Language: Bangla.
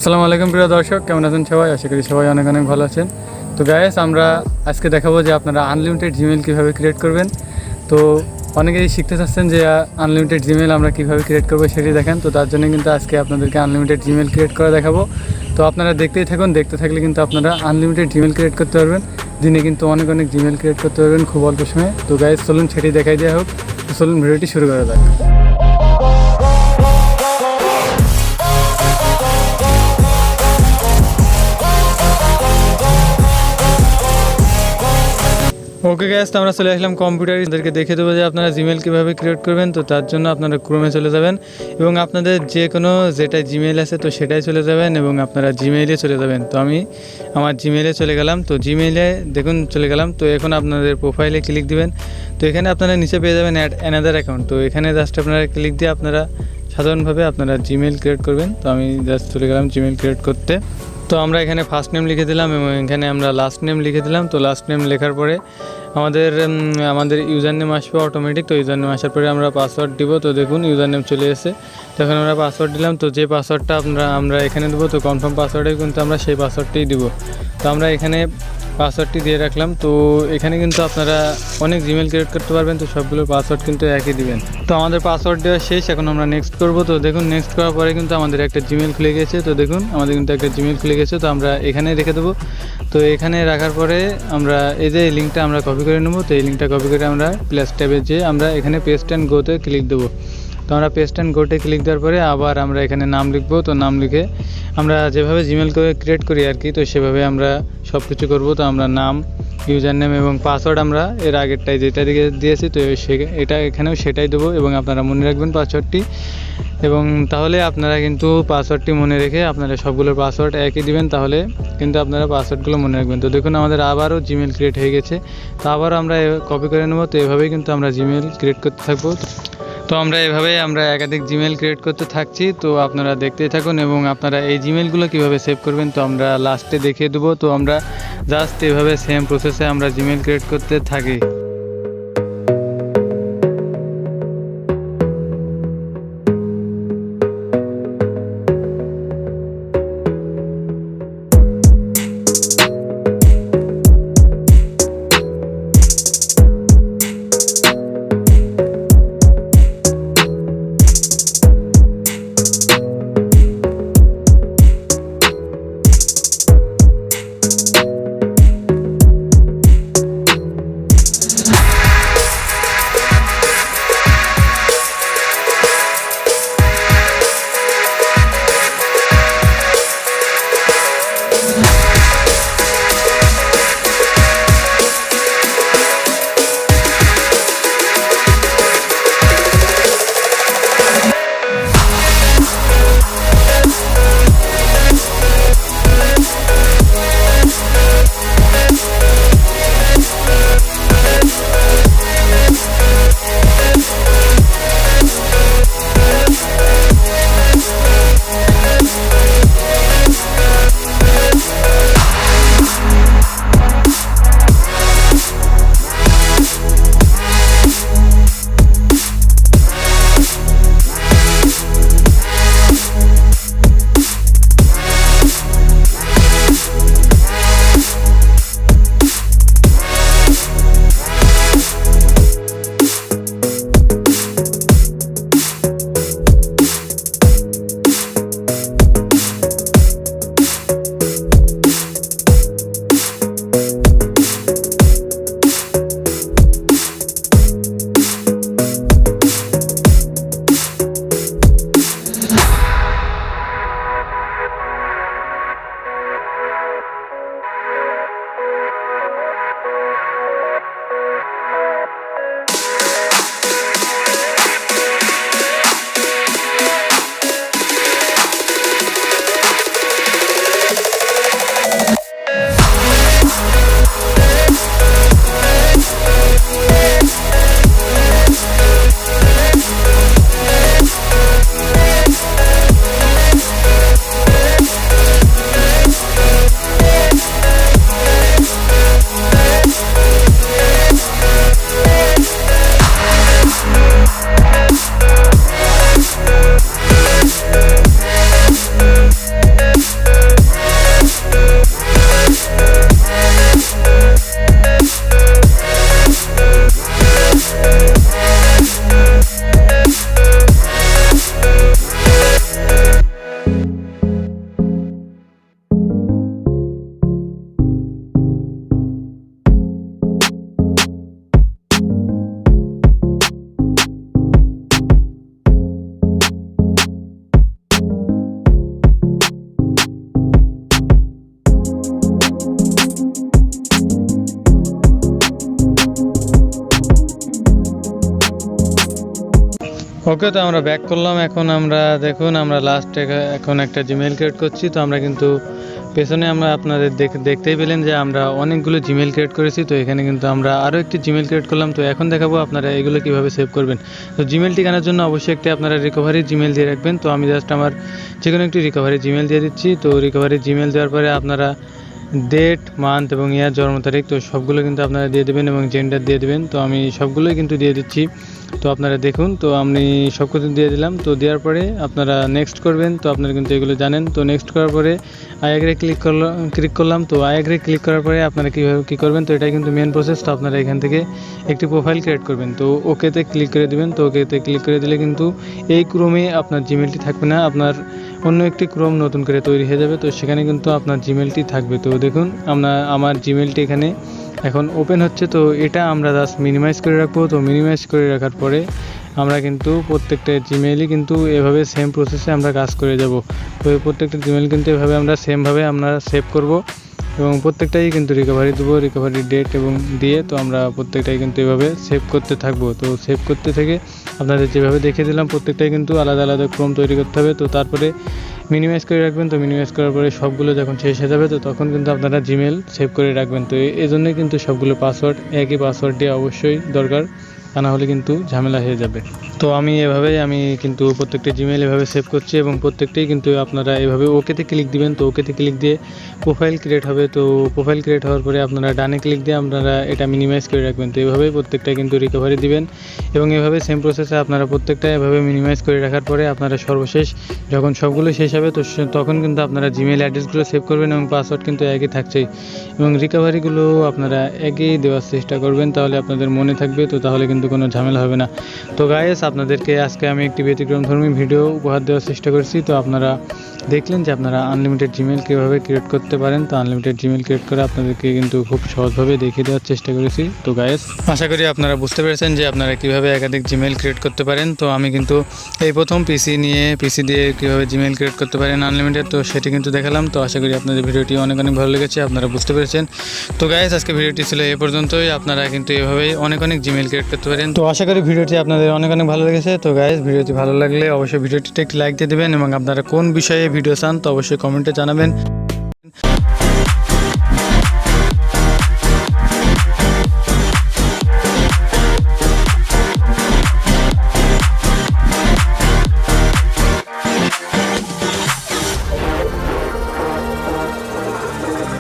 আসসালামু আলাইকুম প্রিয় দর্শক, কেমন আছেন সবাই? আশা করি সবাই অনেক অনেক ভালো আছেন। তো গাইস, আমরা আজকে দেখাবো যে আপনারা আনলিমিটেড জিমেইল কীভাবে ক্রিয়েট করবেন। তো অনেকেই শিখতে চাচ্ছেন যে আনলিমিটেড জিমেইল আমরা কীভাবে ক্রিয়েট করবো সেটি দেখেন। তো তার জন্য কিন্তু আজকে আপনাদেরকে আনলিমিটেড জিমেইল ক্রিয়েট করে দেখাবো। তো আপনারা দেখতেই থাকুন, দেখতে থাকলে কিন্তু আপনারা আনলিমিটেড জিমেইল ক্রিয়েট করতে পারবেন। দিনে কিন্তু অনেক অনেক জিমেইল ক্রিয়েট করতে পারবেন খুব অল্প সময়ে। তো গাইস, চলুন সেটি দেখাই দেওয়া হোক। তো চলুন ভিডিওটি শুরু করা যাক। ওকে গ্যাস, তো আমরা চলে আসলাম কম্পিউটারে। তাদেরকে দেখে দেবো যে আপনারা জিমেল কীভাবে ক্রিয়েট করবেন। তো তার জন্য আপনারা ক্রোমে চলে যাবেন এবং আপনাদের যে কোনো যেটা জিমেল আছে তো সেটাই চলে যাবেন এবং আপনারা জিমেইলে চলে যাবেন। তো আমি আমার জিমেইলে চলে গেলাম। তো জিমেইলে দেখুন চলে গেলাম। তো এখন আপনাদের প্রোফাইলে ক্লিক দিবেন। তো এখানে আপনারা নিচে পেয়ে যাবেন অ্যাড অ্যানাদার অ্যাকাউন্ট। তো এখানে জাস্ট আপনারা ক্লিক দিয়ে আপনারা সাধারণভাবে আপনারা জিমেল ক্রিয়েট করবেন। তো আমি জাস্ট চলে গেলাম জিমেল ক্রিয়েট করতে। তো আমরা এখানে ফার্স্ট নেম লিখে দিলাম এবং এখানে আমরা লাস্ট নেম লিখে দিলাম। তো লাস্ট নেম লেখার পরে আমাদের ইউজার নেম আসবে অটোমেটিক। তো ইউজার নেম আসার পরে আমরা পাসওয়ার্ড দিব। তো দেখুন ইউজার নেম চলে এসেছে। তো এখন আমরা পাসওয়ার্ড দিলাম। তো যে পাসওয়ার্ডটা আমরা এখানে দেবো, তো কনফার্ম পাসওয়ার্ডে কিন্তু আমরা সেই পাসওয়ার্ডটাই দিব। তো আমরা এখানে পাসওয়ার্ডটি দিয়ে রাখলাম। তো এখানে কিন্তু আপনারা অনেক জিমেল ক্রিয়েট করতে পারবেন। তো সবগুলোর পাসওয়ার্ড কিন্তু একই দিবেন। তো আমাদের পাসওয়ার্ড দেওয়া শেষ, এখন আমরা নেক্সট করব। তো দেখুন নেক্সট করার পরে কিন্তু আমাদের একটা জিমেল খুলে গেছে। তো দেখুন আমাদের কিন্তু একটা জিমেল খুলে গেছে। তো আমরা এখানে রেখে দেবো। তো এখানে রাখার পরে আমরা এই যে লিঙ্কটা আমরা কপি করে নেব। তো এই লিঙ্কটা কপি করে আমরা প্লাস ট্যাবে যেয়ে আমরা এখানে পেস্ট অ্যান্ড গোতে ক্লিক দেবো। তো আমরা পেস্ট অ্যান্ড গোতে ক্লিক দেওয়ার পরে আবার আমরা এখানে নাম লিখবো। তো নাম লিখে আমরা যেভাবে জিমেল করে ক্রিয়েট করি আর কি, তো সেভাবে আমরা সব কিছু করবো। তো আমরা নাম, ইউজার নেম এবং পাসওয়ার্ড আমরা এর আগেরটাই যেটা দিয়েছি তো এটা এখানেও সেটাই দেবো এবং আপনারা মনে রাখবেন পাসওয়ার্ডটি। এবং তাহলে আপনারা কিন্তু পাসওয়ার্ডটি মনে রেখে আপনারা সবগুলোর পাসওয়ার্ড একই দিবেন, তাহলে কিন্তু আপনারা পাসওয়ার্ডগুলো মনে রাখবেন। তো দেখুন আমাদের আবারও জিমেল ক্রিয়েট হয়ে গেছে। তো আবারও আমরা কপি করে নেব। তো এভাবেই কিন্তু আমরা জিমেল ক্রিয়েট করতে থাকবো। তো আমরা একাধিক জিমেল ক্রিয়েট করতে থাকছি। তো আপনারা দেখতেই থাকুন এবং আপনারা এই জিমেলগুলো কীভাবে সেভ করবেন তো আমরা লাস্টে দেখিয়ে দেবো। তো আমরা জাস্ট এভাবে সেম প্রসেসে আমরা জিমেল ক্রিয়েট করতে থাকি। ওকে, তো আমরা ব্যাক করলাম। এখন আমরা দেখুন আমরা লাস্টে এখন একটা জিমেইল ক্রিয়েট করছি। তো আমরা কিন্তু পেছনে আমরা আপনাদের দেখতেই পেলেন যে আমরা অনেকগুলো জিমেইল ক্রিয়েট করেছি। তো এখানে কিন্তু আমরা আরও একটি জিমেইল ক্রিয়েট করলাম। তো এখন দেখাবো আপনারা এগুলো কীভাবে সেভ করবেন। তো জিমেইল ঠিকানার জন্য অবশ্যই একটি আপনারা রিকভারি জিমেইল দিয়ে রাখবেন। তো আমি জাস্ট আমার যে কোনো একটি রিকভারি জিমেইল দিয়ে দিচ্ছি। তো রিকভারি জিমেইল দেওয়ার পরে আপনারা ডেট, মান্থ এবং ইয়ার, জন্ম তারিখ তো সবগুলো কিন্তু আপনারা দিয়ে দেবেন এবং জেন্ডার দিয়ে দেবেন। তো আমি সবগুলোই কিন্তু দিয়ে দিচ্ছি। তো আপনারা দেখুন, তো আমি সব কিছু দিয়ে দিলাম। তো দেওয়ার পরে আপনারা নেক্সট করবেন। তো আপনারা কিন্তু এগুলো জানেন। তো নেক্সট করার পরে আই এগ্রি ক্লিক করলাম। তো আই এগ্রি ক্লিক করার পরে আপনারা কীভাবে কী করবেন, তো এটাই কিন্তু মেন প্রসেস। তো আপনারা এখান থেকে একটি প্রোফাইল ক্রিয়েট করবেন। তো ওকেতে ক্লিক করে দেবেন। তো ওকেতে ক্লিক করে দিলে কিন্তু এই ক্রোমে আপনার জিমেলটি থাকবে না, আপনার অন্য একটি ক্রোম নতুন করে তৈরি হয়ে যাবে। তো সেখানে কিন্তু আপনার জিমেলটি থাকবে। তো দেখুন আমার জিমেলটি এখানে এখন ওপেন হচ্ছে। তো এটা আমরা জাস্ট মিনিমাইজ করে রাখবো। তো মিনিমাইজ করে রাখার পরে আমরা কিন্তু প্রত্যেকটা জিমেইলই কিন্তু এভাবে সেম প্রসেসে আমরা কাজ করে যাব। তো এই প্রত্যেকটা জিমেইল কিন্তু এভাবে আমরা সেমভাবে আমরা সেভ করব এবং প্রত্যেকটাই কিন্তু রিকভারি দেবো, রিকভারি ডেট এবং দিয়ে। তো আমরা প্রত্যেকটাই কিন্তু এভাবে সেভ করতে থাকবো। তো সেভ করতে থেকে আপনাদের যেভাবে দেখিয়ে দিলাম প্রত্যেকটাই কিন্তু আলাদা আলাদা ক্রম তৈরি করতে হবে। তো তারপরে মিনিমাইজ করে রাখবেন। তো মিনিমাইজ করার পরে সবগুলো যখন শেষ হয়ে যাবে তো তখন কিন্তু আপনারা জিমেল সেভ করে রাখবেন। তো এই জন্যই কিন্তু সবগুলো পাসওয়ার্ড একই পাসওয়ার্ড দিয়ে অবশ্যই দরকার, তা না হলে কিন্তু ঝামেলা হয়ে যাবে। তো আমি কিন্তু প্রত্যেকটা জিমেল এভাবে সেভ করছি এবং প্রত্যেকটাই কিন্তু আপনারা এভাবে ওকেতে ক্লিক দিবেন। তো ওকেতে ক্লিক দিয়ে প্রোফাইল ক্রিয়েট হবে। তো প্রোফাইল ক্রিয়েট হওয়ার পরে আপনারা ডানে ক্লিক দিয়ে আপনারা এটা মিনিমাইজ করে রাখবেন। তো এভাবেই প্রত্যেকটা কিন্তু রিকভারি দিবেন এবং এভাবে সেম প্রসেসে আপনারা প্রত্যেকটা এভাবে মিনিমাইজ করে রাখার পরে আপনারা সর্বশেষ যখন সবগুলো শেষ হবে তো তখন কিন্তু আপনারা জিমেল অ্যাড্রেসগুলো সেভ করবেন এবং পাসওয়ার্ড কিন্তু একই থাকছেই এবং রিকভারিগুলো আপনারা একই দেওয়ার চেষ্টা করবেন, তাহলে আপনাদের মনে থাকবে। তো তাহলে কিন্তু কোনো ঝামেলা হবে না। তো গাইস, আপনাদেরকে আজকে আমি একটি ব্যতিক্রমধর্মী ভিডিও উপহার দেওয়ার চেষ্টা করছি। তো আপনারা দেখলেন যে আপনারা আনলিমিটেড জিমেল কীভাবে ক্রিয়েট করতে পারেন। তো আনলিমিটেড জিমেল ক্রিয়েট করে আপনাদেরকে কিন্তু খুব সহজভাবে দেখিয়ে দেওয়ার চেষ্টা করেছি। তো গাইস, আশা করি আপনারা বুঝতে পেরেছেন যে আপনারা কীভাবে একাধিক জিমেল ক্রিয়েট করতে পারেন। তো আমি কিন্তু এই প্রথম পিসি দিয়ে কীভাবে জিমেল ক্রিয়েট করতে পারেন আনলিমিটেড, তো সেটি কিন্তু দেখালাম। তো আশা করি আপনাদের ভিডিওটি অনেক ভালো লেগেছে, আপনারা বুঝতে পেরেছেন। তো গাইস, আজকে ভিডিওটি ছিল এ পর্যন্তই। আপনারা কিন্তু এভাবেই অনেক জিমেল ক্রিয়েট করতে পারেন। তো আশা করি ভিডিওটি আপনাদের অনেক ভালো লেগেছে। তো গাইস, ভিডিওটি ভালো লাগলে অবশ্যই ভিডিওটিতে একটি লাইক দিয়ে দেবেন এবং আপনারা কোন বিষয়ে ভিডিও চান তো অবশ্যই কমেন্টে জানাবেন।